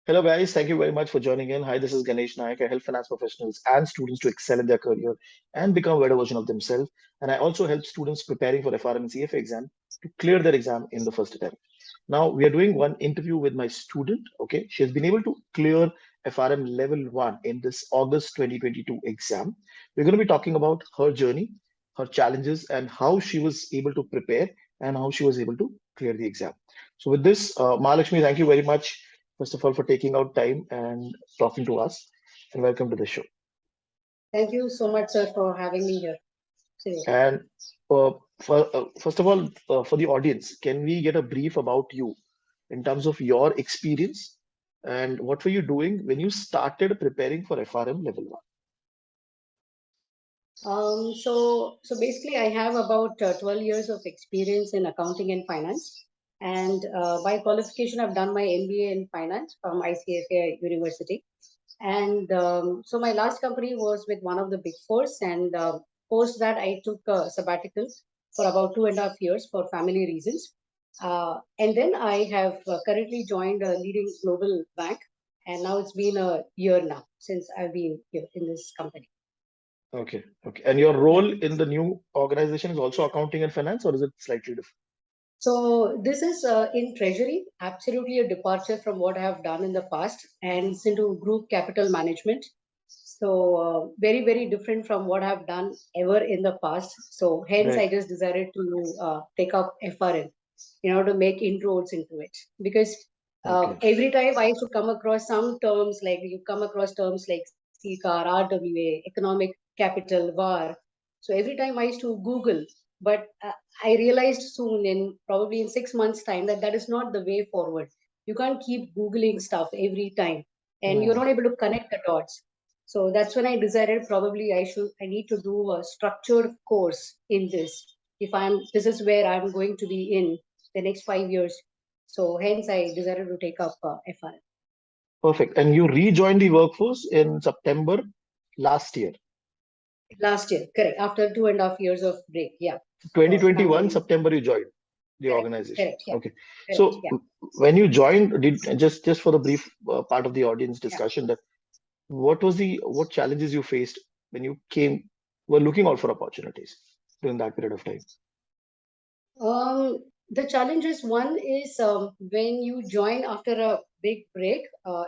Hello, guys. Thank you very much for joining in. Hi, this is Ganesh Nayak. I help finance professionals and students to excel in their career and become a better version of themselves. And I also help students preparing for FRM and CFA exam to clear their exam in the first attempt. Now, we are doing one interview with my student. Okay, she has been able to clear FRM Level 1 in this August 2022 exam. We're going to be talking about her journey, her challenges, and how she was able to prepare and how she was able to clear the exam. So, with this, Mahalakshmi, thank you very much first of all, for taking out time and talking to us. And welcome to the show. Thank you so much, sir, for having me here today. And first of all, for the audience, can we get a brief about you in terms of your experience and what were you doing when you started preparing for FRM Level 1? So basically, I have about 12 years of experience in accounting and finance. And by qualification, I've done my MBA in finance from ICFA University. And so my last company was with one of the big fours. And post that, I took a sabbatical for about 2.5 years for family reasons. And then I have currently joined a leading global bank. And now it's been a year now since I've been here in this company. Okay, okay. And your role in the new organization is also accounting and finance, or is it slightly different? So this is in treasury, absolutely a departure from what I have done in the past, and it's into group capital management. So very, very different from what I've done ever in the past. So hence Right. I just decided to take up FRM in order to make inroads into it. Because Okay. every time I used to come across some terms, like you come across terms like CCAR, RWA, economic capital, VAR. So every time I used to Google, but I realized soon, in probably in 6 months' time, that that is not the way forward. You can't keep Googling stuff every time, and you're Hmm. not able to connect the dots. So that's when I decided probably I need to do a structured course in this. If this is where I'm going to be in the next 5 years. So hence I decided to take up FRM. Perfect. And you rejoined the workforce in September last year. Last year, correct. After 2.5 years of break, yeah, for 2021 family. September you joined the Correct, organization. correct, yeah, Okay. correct, So yeah, when you joined, did just for the brief part of the audience yeah. discussion, that what challenges you faced when you were looking out for opportunities during that period of time? The challenges, one is when you join after a big break,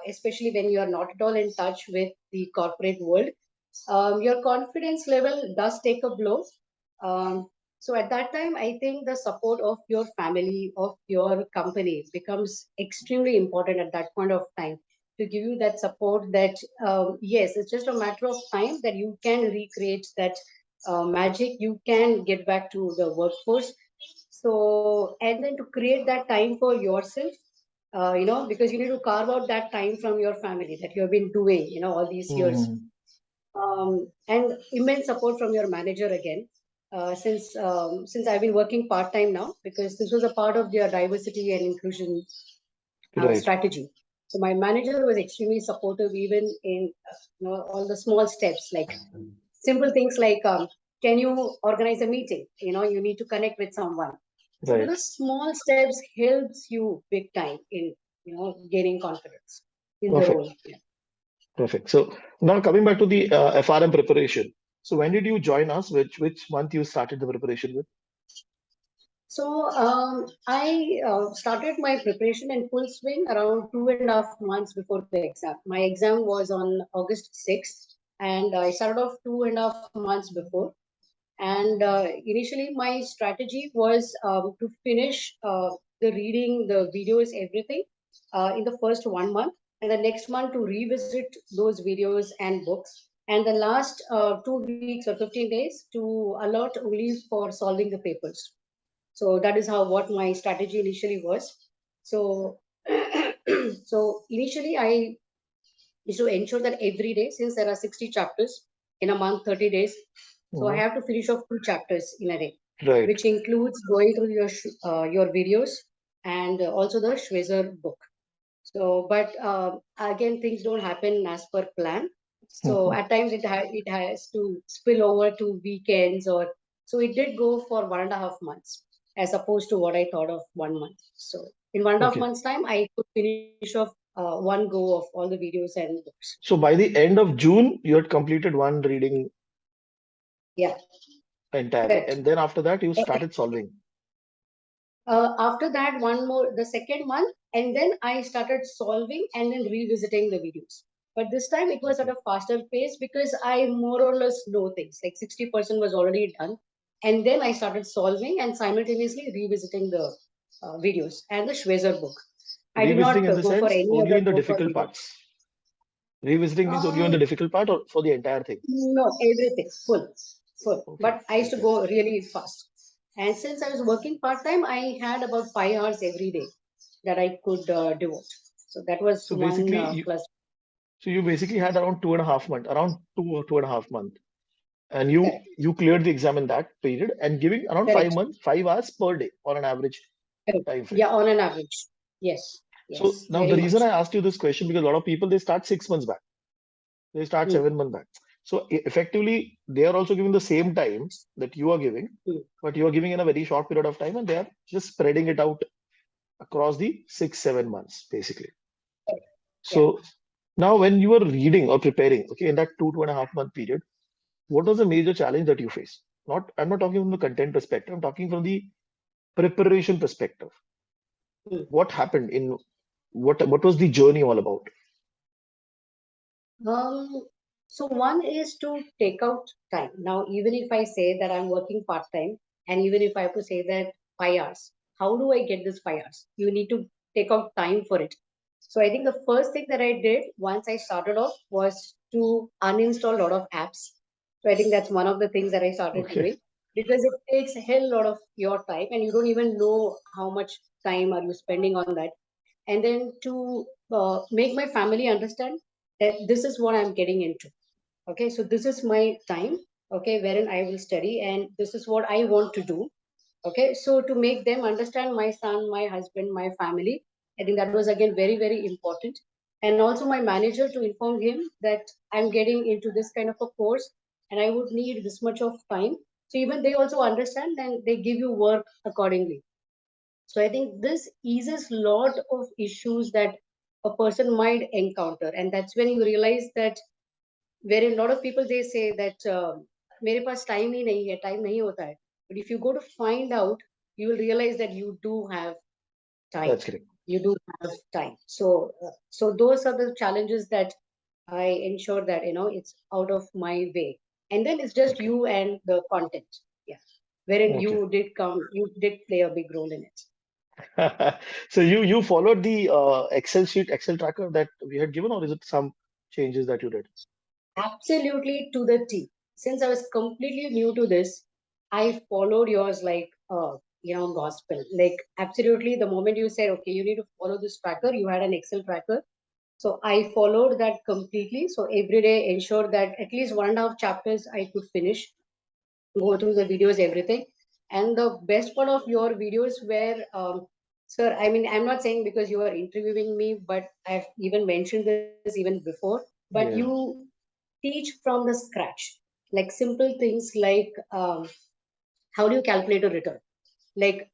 especially when you are not at all in touch with the corporate world, your confidence level does take a blow. So at that time, I think the support of your family, of your company becomes extremely important at that point of time to give you that support that, yes, it's just a matter of time that you can recreate that magic, you can get back to the workforce. So, and then to create that time for yourself, because you need to carve out that time from your family that you have been doing, all these years. Hmm. And immense support from your manager again, since I've been working part time now, because this was a part of their diversity and inclusion Right. strategy. So my manager was extremely supportive, even in all the small steps, like simple things like, can you organize a meeting? You need to connect with someone. So Right. those small steps helps you big time in gaining confidence in the Perfect. role. Yeah. Perfect. So now coming back to the FRM preparation. So when did you join us? Which month you started the preparation with? So I started my preparation in full swing around 2.5 months before the exam. My exam was on August 6th, and I started off 2.5 months before. And initially, my strategy was to finish the reading, the videos, everything in the first 1 month, and the next month to revisit those videos and books. And the last 2 weeks or 15 days to allot only for solving the papers. So that is how what my strategy initially was. So, so initially I is to ensure that every day, since there are 60 chapters in a month, 30 days, so I Mhm. have to finish off 2 chapters in a day, Right. which includes going through your videos and also the Schwezer book. So, but again, things don't happen as per plan. So at times it has to spill over to weekends, or so it did go for 1.5 months as opposed to what I thought of 1 month. So in one and a half Okay. months time, I could finish off one go of all the videos and books. So by the end of June, you had completed one reading Yeah, entirely, correct. and then after that, you started solving. After that, one more, the second month, and then I started solving and then revisiting the videos. But this time it was at Okay. a faster pace because I more or less know things. Like 60% was already done. And then I started solving and simultaneously revisiting the videos and the Schwezer book. I did Revisiting not in the go for sense any only other in the book or difficult video. parts. Revisiting means only on the Um, difficult part or for the entire thing. no, everything full. Okay. But I used to Okay. go really fast. And since I was working part time, I had about 5 hours every day that I could devote. So that was So one basically, you plus. so you basically had around 2.5 months, around 2.5 months, and you Correct, you cleared the exam in that period and giving around five correct, months, 5 hours per day on an average correct. time frame. Yeah, on an average. Yes, So yes, now the very reason much. I asked you this question because a lot of people they start 6 months back, they start Mm, 7 months back. So effectively, they are also giving the same time that you are giving, mm, but you are giving in a very short period of time, and they are just spreading it out across the 6 7 months basically. correct. Yeah. So now when you are reading or preparing, okay, in that 2.5 month period, what was the major challenge that you faced? Not, I'm not talking from the content perspective, I'm talking from the preparation perspective. Mm. What happened in what was the journey all about? Um, so one is to take out time. Now, even if I say that I'm working part time, and even if I have to say that 5 hours, how do I get this 5 hours? You need to take out time for it. So I think the first thing that I did once I started off was to uninstall a lot of apps. So I think that's one of the things that I started Okay. doing because it takes a hell lot of your time and you don't even know how much time are you spending on that. And then to make my family understand that this is what I'm getting into. Okay, so this is my time, okay, wherein I will study, and this is what I want to do. Okay, so to make them understand, my son, my husband, my family, I think that was again very, very important. And also my manager, to inform him that I'm getting into this kind of a course and I would need this much of time. So even they also understand and they give you work accordingly. So I think this eases lot of issues that a person might encounter, and that's when you realize that wherein a lot of people they say that मेरे पास time ही नहीं है, time नहीं होता है. But if you go to find out, you will realize that you do have time. That's correct. You do have time. So those are the challenges that I ensure that it's out of my way, and then it's just Okay. you and the content. Yeah, wherein Okay. you did play a big role in it. So you followed the Excel sheet, Excel tracker that we had given, or is it some changes that you did? Absolutely to the T. Since I was completely new to this, I followed yours like gospel. Like absolutely, the moment you said, okay, you need to follow this tracker, you had an Excel tracker. So I followed that completely. So every day ensure that at least 1.5 chapters I could finish, go through the videos, everything. And the best part of your videos were, sir, I mean, I'm not saying because you are interviewing me, but I've even mentioned this even before, but Yeah. you teach from the scratch, like simple things like how do you calculate a return? Like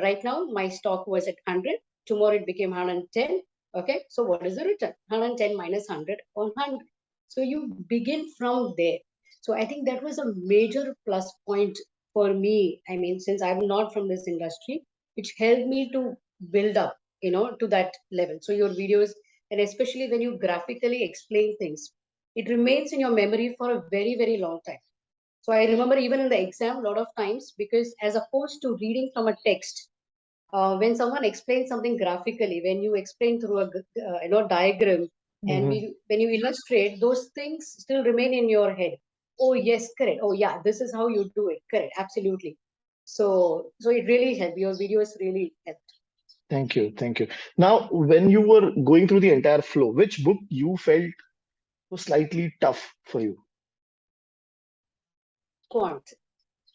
right now, my stock was at 100. Tomorrow it became 110. Okay, so what is the return? 110 minus 100 on 100. So you begin from there. So I think that was a major plus point for me. I mean, since I'm not from this industry, which helped me to build up, to that level. So your videos, and especially when you graphically explain things, it remains in your memory for a very, very long time. So I remember even in the exam, a lot of times, because as opposed to reading from a text, when someone explains something graphically, when you explain through a diagram, and Hmm. when you illustrate, those things still remain in your head. Oh yes, correct. Oh yeah, this is how you do it. Correct, absolutely. So it really helped. Your videos really helped. Thank you. Thank you. Now, when you were going through the entire flow, which book you felt was slightly tough for you? Quant.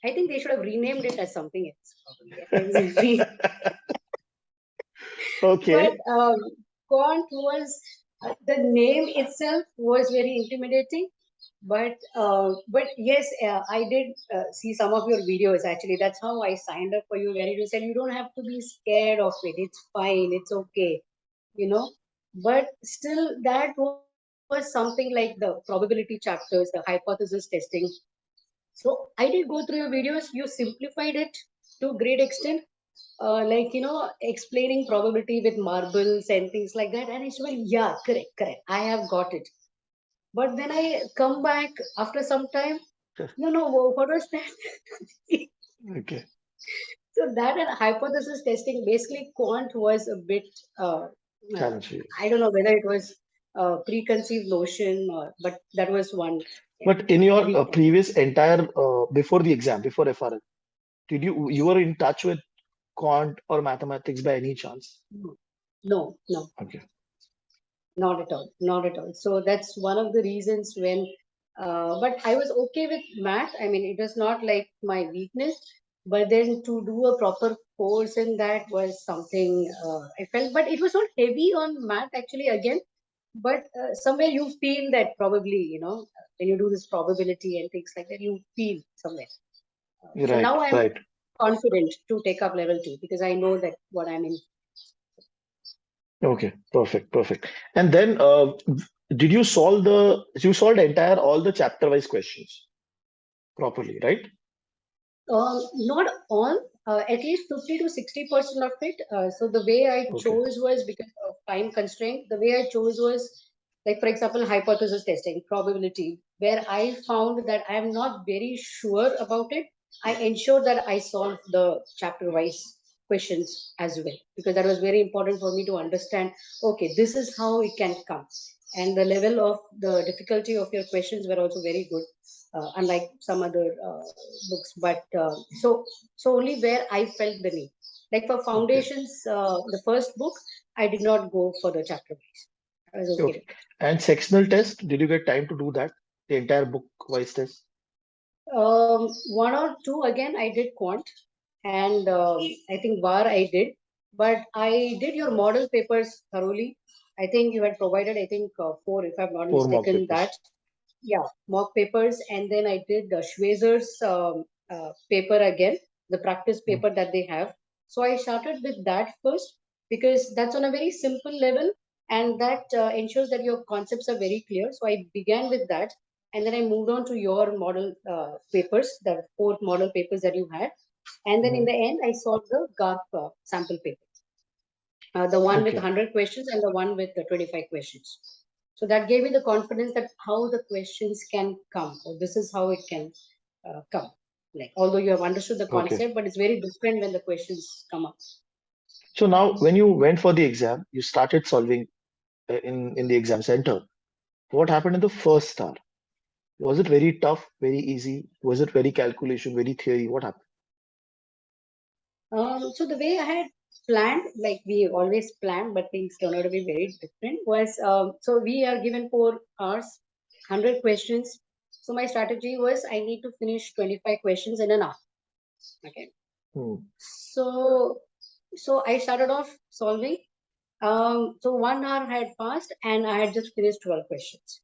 I think they should have renamed it as something else. Probably. But Okay. Quant was the name itself was very intimidating. But yes, I did see some of your videos. Actually, that's how I signed up for you. Where you said you don't have to be scared of it. It's fine. It's okay. You know. But still, that was something like the probability chapters, the hypothesis testing. So I did go through your videos. You simplified it to a great extent, like explaining probability with marbles and things like that. And it's well, yeah, correct, correct. I have got it. But when I come back after some time, no, no, what was that? Okay. So that and hypothesis testing, basically quant was a bit, uh, Challenge for you. I don't know whether it was a preconceived notion, or, but that was one, yeah, But in your heavy point. previous entire before the exam, before FRM, did you were in touch with quant or mathematics by any chance? No, no, no, Okay. not at all, not at all. So that's one of the reasons when, but I was okay with math. I mean, it was not like my weakness, but then to do a proper course in that was something I felt, but it was not heavy on math actually again. But somewhere you feel that probably, when you do this probability and things like that, you feel somewhere. So Right, now I'm right. confident to take up level 2 because I know that what I'm in. Okay, perfect, perfect. And then did you solved entire all the chapter wise questions properly, right? Not all, at least 50 to 60% of it. So the way I Okay. chose was because of time constraint. The way I chose was, like, for example, hypothesis testing, probability, where I found that I am not very sure about it. I ensured that I solved the chapter wise questions as well, because that was very important for me to understand, okay, this is how it can come. And the level of the difficulty of your questions were also very good, unlike some other books. But so only where I felt the need. Like for Okay. foundations, the first book, I did not go for the chapter wise. I was okay Okay. with it. And sectional test, did you get time to do that? The entire book wise test? One or two again I did quant, and I think VAR I did, but I did your model papers thoroughly. I think you had provided, I think, four, if I'm not Four mock mistaken, that. papers. Yeah, mock papers, and then I did Schweizer's paper again, the practice Hmm. paper that they have. So I started with that first because that's on a very simple level, and that ensures that your concepts are very clear. So I began with that, and then I moved on to your model papers, the four model papers that you had, and then in Hmm. the end I saw the GARP sample paper, the one with Okay. 100 questions and the one with the 25 questions. So that gave me the confidence that how the questions can come, or this is how it can come. Like, although you have understood the Okay. concept, but it's very different when the questions come up. So now when you went for the exam, you started solving in the exam center. What happened in the first hour? Was it very tough, very easy? Was it very calculation, very theory? What happened? So the way I had planned, like we always plan, but things turned out to be very different, was so we are given 4 hours, 100 questions. So my strategy was I need to finish 25 questions in an hour. Okay. Hmm. So I started off solving. So 1 hour had passed and I had just finished 12 questions.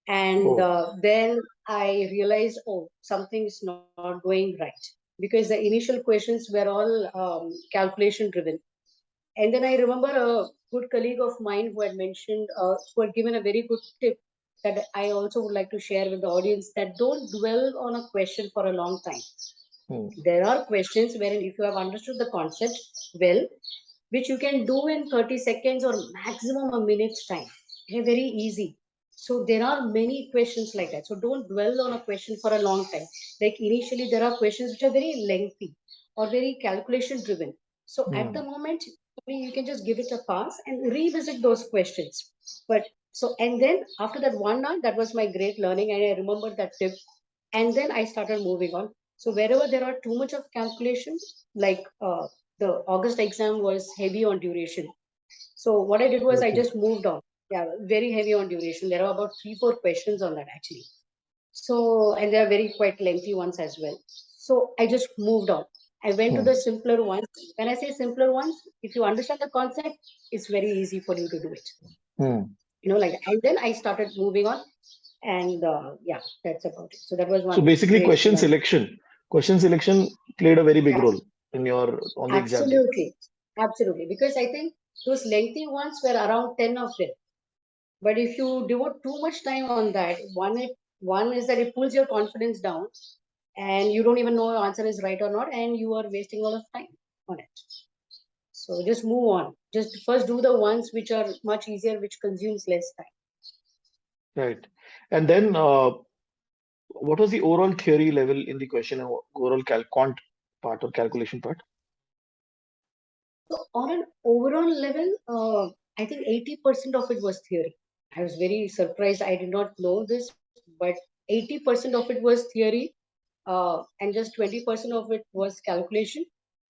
And Oh, then I realized, oh, something's not going right, because the initial questions were all calculation driven. And then I remember a good colleague of mine who had mentioned, who had given a very good tip that I also would like to share with the audience, that don't dwell on a question for a long time. hmm. There are questions wherein if you have understood the concept well, which you can do in 30 seconds or maximum a minute's time. Okay, very easy. So there are many questions like that. So don't dwell on a question for a long time. Like initially, there are questions which are very lengthy or very calculation driven. So at the Hmm. moment, I mean, you can just give it a pass and revisit those questions. But so, and then after that 1 hour, that was my great learning. And I remember that tip. And then I started moving on. So wherever there are too much of calculation, like the August exam was heavy on duration. So what I did was I Okay. just moved on. Yeah, very heavy on duration. There are about 3, 4 questions on that actually. So, and they are very quite lengthy ones as well. So I just moved on. I went to Hmm. the simpler ones. When I say simpler ones, if you understand the concept, it's very easy for you to do it. Hmm. Like that. And then I started moving on, and yeah, that's about it. So that was So one basically, great learning. question selection played a very big Yeah, role in your on the exam day. absolutely, absolutely. Because I think Those lengthy ones were around 10 of them. But if you devote too much time on that, one is that it pulls your confidence down and you don't even know your answer is right or not, and you are wasting a lot of time on it. So just move on. Just first do the ones which are much easier, which consumes less time. Right. And then what was the overall theory level in the question and overall quant part or calculation part? So on an overall level, I think 80% of it was theory. I was very surprised. I did not know this, but 80% of it was theory, and just 20% of it was calculation.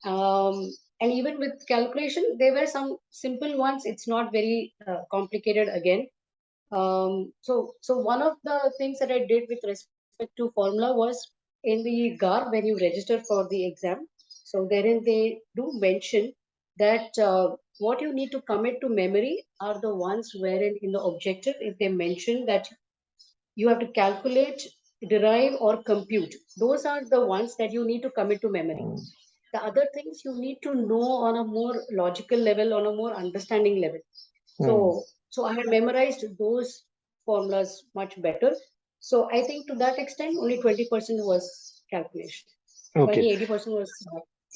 And even with calculation, there were some simple ones. It's not very complicated again. So one of the things that I did with respect to formula was in the GAR when you register for the exam. So therein they do mention that what you need to commit to memory are the ones wherein in the objective, if they mention that you have to calculate, derive, or compute, those are the ones that you need to commit to memory. Hmm. The other things you need to know on a more logical level, on a more understanding level. Hmm. So I had memorized those formulas much better. So I think to that extent, only 20% was calculation. Okay. Only 80% was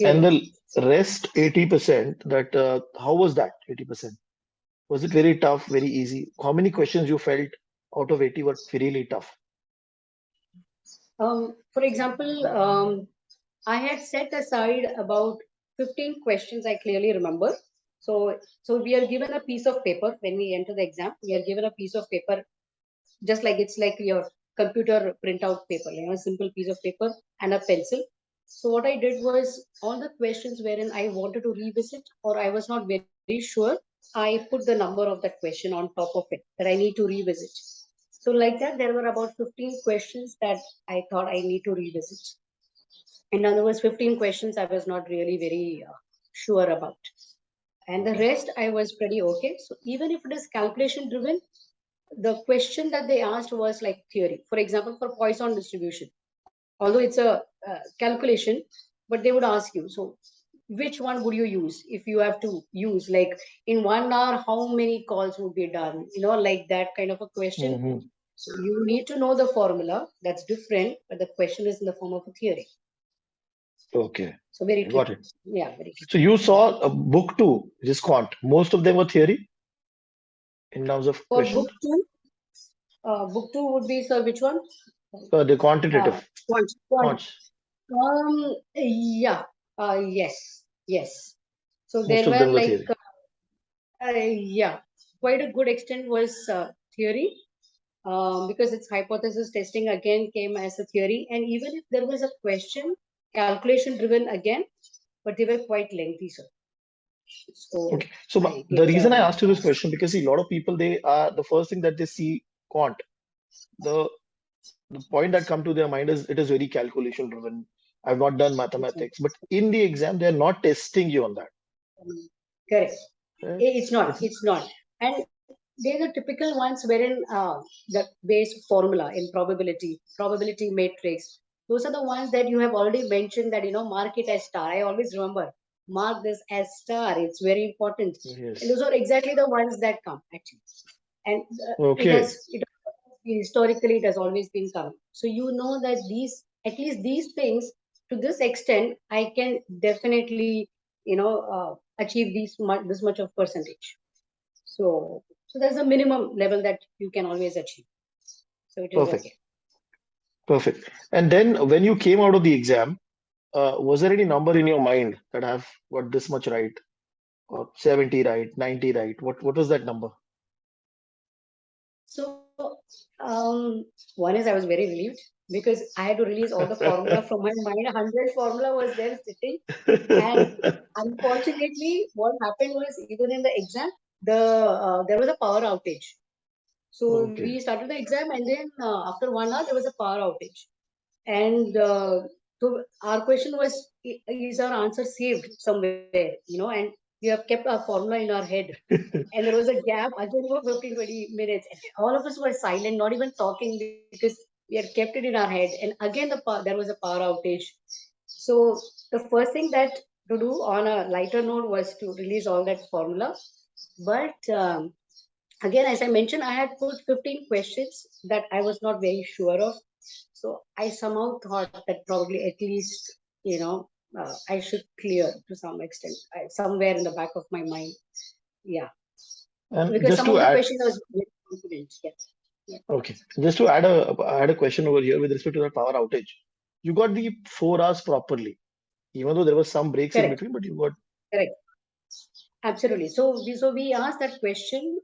And theory. the rest 80%, that how was that 80%? Was it very tough, very easy? How many questions you felt out of 80 were really tough? For example, I had set aside about 15 questions, I clearly remember. So we are given a piece of paper when we enter the exam. We are given a piece of paper, just like it's like your computer printout paper, a simple piece of paper and a pencil. So what I did was all the questions wherein I wanted to revisit or I was not very sure, I put the number of that question on top of it that I need to revisit. So like that, there were about 15 questions that I thought I need to revisit. In other words, 15 questions I was not really very sure about. And the Okay. rest I was pretty okay. So even if it is calculation driven, the question that they asked was like theory. For example, for Poisson distribution, although it's a calculation, but they would ask you, so which one would you use if you have to use, like in 1 hour, how many calls would be done? Like that kind of a question. Hmm. So you need to know the formula. That's different, but the question is in the form of a theory. Okay. So very I got tricky. it. Yeah, very So tricky. you Yeah. saw a book two, which is quant. Most of them were theory in terms of For book questions. two, would be, sir, which one? The quantitative Quant. quants. Yeah, yes, yes. So Most there of were them were like, theory. yeah, quite a good extent was theory, because its hypothesis testing again came as a theory. And even if there was a question, calculation driven again, but they were quite lengthy, sir. So Okay. So I the gave it reason I a asked you this pass. question, because see, a lot of people, they are the first thing that they see quant. The the point that come to their mind is it is very calculation driven. I've not done mathematics, but in the exam they are not testing you on that. Correct. Right? It's not. It's It's not. And they're the typical ones wherein the base formula in probability matrix. Those are the ones that you have already mentioned that mark it as star. I always remember mark this as star. It's very important. And yes. those are exactly the ones that come actually. And Okay. historically it has always been coming. So you know that these, at least these things, to this extent, I can definitely achieve this much of percentage. So there's a minimum level that you can always achieve. So it is Perfect. okay. Perfect. And then when you came out of the exam, was there any number in your mind that I've got this much right, or 70 right, 90 right? What was that number? So one is I was very relieved because I had to release all the formula from my mind. 100 formula was there sitting, and unfortunately, what happened was even in the exam, there was a power outage. So Okay. we started the exam, and then after 1 hour there was a power outage, and so our question was, is our answer saved somewhere? And we have kept our formula in our head, and there was a gap again for 15, 20 minutes. And all of us were silent, not even talking, because we had kept it in our head. And again, there was a power outage. So the first thing that to do on a lighter note was to release all that formula. But again, as I mentioned, I had put 15 questions that I was not very sure of. So I somehow thought that probably at least, I should clear to some extent, somewhere in the back of my mind. Yeah. And Because just some to of the add, questions I was very confident. Yeah. Yeah. okay, just to add a question over here with respect to the power outage. You got the 4 hours properly, even though there was some breaks in Correct. between, but you got Correct. Absolutely. So we asked that question.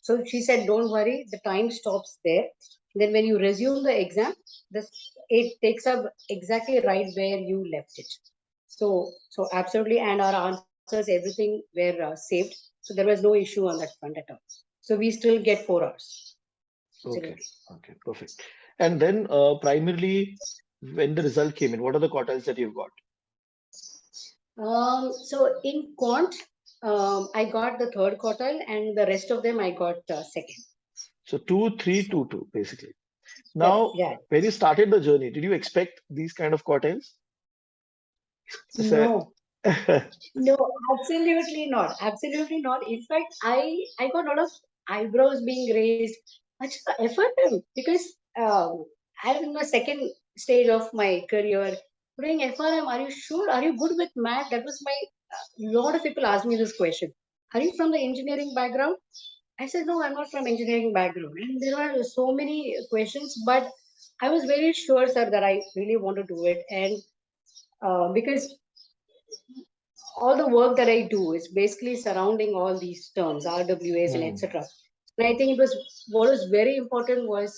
So she said, "Don't worry, the time stops there. Then when you resume the exam, this it takes up exactly right where you left it. So absolutely, and our answers, everything were saved. So there was no issue on that front at all. So we still get 4 hours. okay, Absolutely. okay, perfect. And then primarily when the result came in, what are the quartiles that you've got? So in quant, I got the third quartile, and the rest of them I got second. So 2, 3, 2, 2, basically. Correct. Now, Yeah. when you started the journey, did you expect these kind of quartiles? So, No. No, absolutely not. Absolutely not. In fact, I got a lot of eyebrows being raised. Achha, FRM, because I'm in the second stage of my career. Doing FRM, are you sure? Are you good with math? That was my. Lot of people ask me this question. Are you from the engineering background? I said no, I'm not from engineering background. And there were so many questions, but I was very sure, sir, that I really want to do it, and because all the work that I do is basically surrounding all these terms, RWAs and hmm, etc. And I think it was what was very important was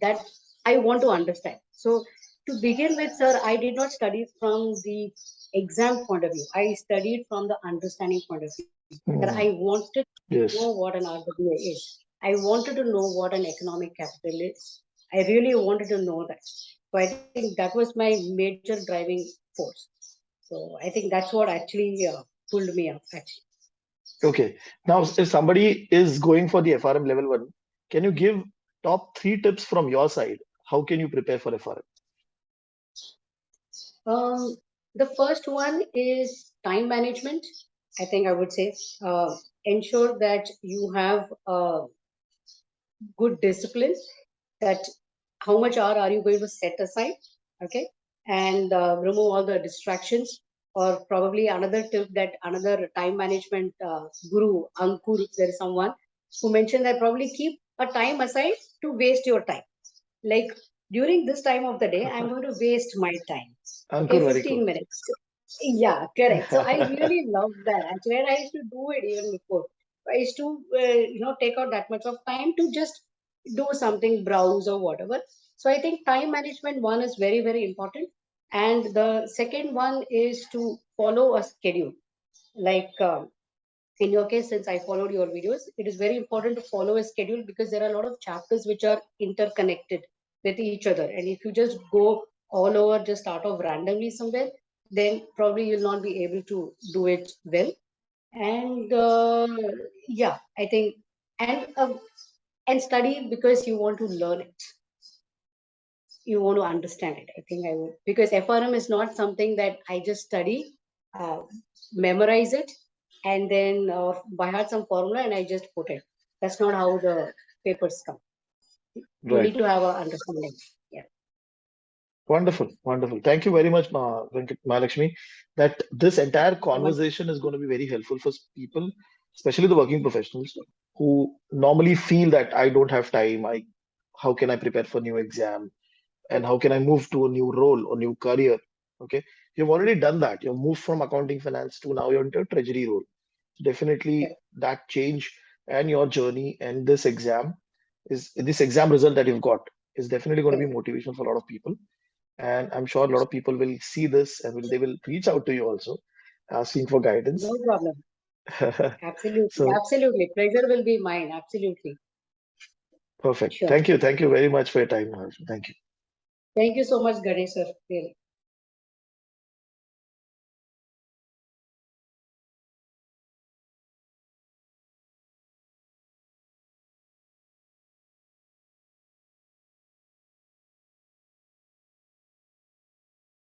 that I want to understand. So to begin with, sir, I did not study from the exam point of view. I studied from the understanding point of view. That I hmm, wanted to know yes. what an RWA is. I wanted to know what an economic capital is. I really wanted to know that. So I think that was my major driving force. So I think that's what actually pulled me up. Actually, Okay. Now, if somebody is going for the FRM level 1, can you give top 3 tips from your side? How can you prepare for FRM? um, the first one is time management. I think I would say ensure that you have good discipline. That how much hour are you going to set aside? Okay, and remove all the distractions. Or probably another tip that another time management guru Ankur, there is someone who mentioned that probably keep a time aside to waste your time. Like during this time of the day, I'm going to waste my time. Okay, Ankur, very 15 cool. minutes. Yeah, correct. So I really love that. Actually, and I used to do it even before. I used to, take out that much of time to just do something, browse or whatever. So I think time management one is very, very important. And the second one is to follow a schedule. Like in your case, since I followed your videos, it is very important to follow a schedule because there are a lot of chapters which are interconnected with each other. And if you just go all over, just start off randomly somewhere, then probably you'll not be able to do it well. And yeah, I think, and study because you want to learn it, you want to understand it. I think I would, because FRM is not something that I just study, uh, memorize it, and then by heart some formula and I just put it. That's not how the papers come. You need Right. to have a understanding. Yeah. Wonderful, wonderful. Thank you very much, Mahalakshmi. That this entire So much. conversation is going to be very helpful for people, especially the working professionals who normally feel that I don't have time. How can I prepare for new exam? And how can I move to a new role or new career? Okay, you've already done that. You've moved from accounting finance to now you're into a treasury role. Definitely that change and your journey and this exam result that you've got is definitely going to be motivation for a lot of people. And I'm sure a lot of people will see this and they will reach out to you also asking for No guidance. problem. Absolutely. So Absolutely. Pleasure will be mine. Absolutely. perfect. Sure. Thank you very much for your time, Maharashtra. Thank you. Thank you so much, Ganesh sir. Really.